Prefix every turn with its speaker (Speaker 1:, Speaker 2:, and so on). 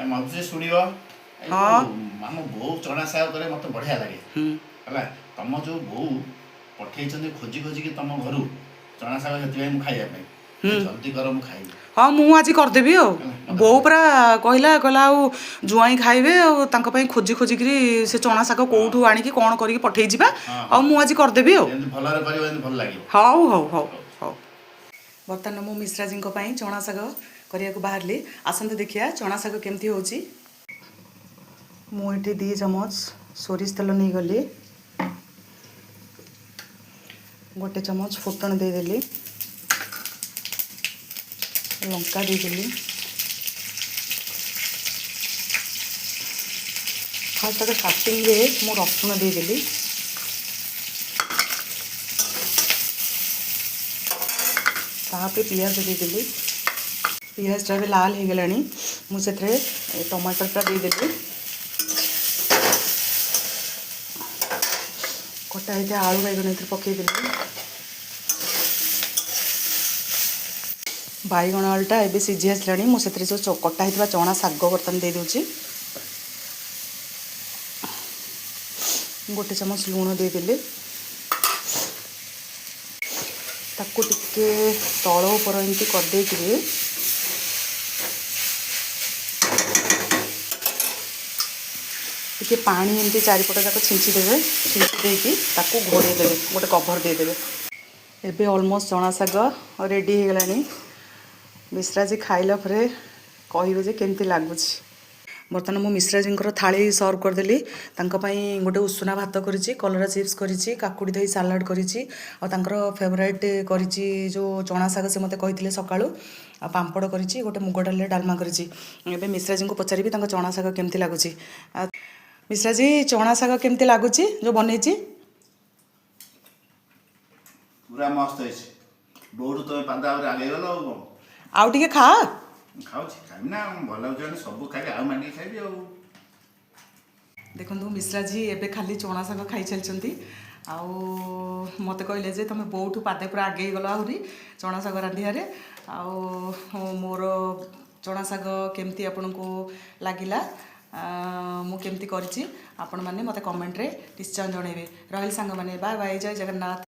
Speaker 1: मधुसे शुणव
Speaker 2: हाँ
Speaker 1: आम बो चना साग करे मत बढ़िया लगे है तुम जो बो पठे खोजी खोजिकी तुम घर चना साग से खाइबा जल्दी कर मु खाइबी
Speaker 2: हाँ मु आज करदेवी आ बो पूरा कहला कहला जुआई खाइबे खोजी खोजिकी से चना साग कौटू आनिकी कौन करके पठे जा मु आज करदेवी
Speaker 1: भल लगे
Speaker 2: हौ हौ हौ हौ बर्तमान मु मिश्रा जी चना साग करने को बाहरली आसते देखिए चना साग केमती होची मुझे 2 चमच सोरिष तेल नहीं गली गोटे चमच फुटण देदेली लंका देदेली फास्ट आगे स्टार्टिंग मु रसुण देदेली तापर पियाज देदेली पियाजटा भी लाल हो गलानी मुझे टमाटरटा देदेली कटा होता आलू बैगन पकईदेली बैगन आलूटा एवं सीझी आसला मुझे जो कटा होता चना साग बर्तमान दे दूची गोटे चमच लुण देदेली ताकू टिके तल उपर एमती करदे टिके पानी एमती चारिपट जाक छिंचीदेवे छिंची ताकू घोड़ेदेवे गोटे कभर देदेवे एबे ऑलमोस्ट चना साग रेडी हो गलानी मिश्रा जी खाइला परे कहिबे जे केमती लागुच बर्तमान मु मिश्रा जी थाली सर्व करदेली गोटे उषुना भात करी कलरा चिप्स करी काकुड़ी दही सालाड करी फेवरेट करी जो चना साग से मत कही सकाळू पांपड़ करी गोटे मुग डाल डालमा करी मिश्रा जी को पचारि चना साग केमती लगुच मिश्रा जी चना साग केमती लगुच जो बन
Speaker 1: पूरा मस्त बहुत तो पादा आगे गल
Speaker 2: आउ टिके खा
Speaker 1: खाऊँ ना भल सब खाई आउ मांगे खाइबी
Speaker 2: देखो मिश्रा जी एबे खाली चना साग खाई चलती मत कहले जे तुम बहुत पादे पूरा आगे गल आहरी चना साग रांधियारे मोर चना साग केमती आपन को लागिला मु केमती करछि आपण माने मते कमेंट रे निश्चय जणेबे रहिल सांग माने बाय बाय जय जगन्नाथ।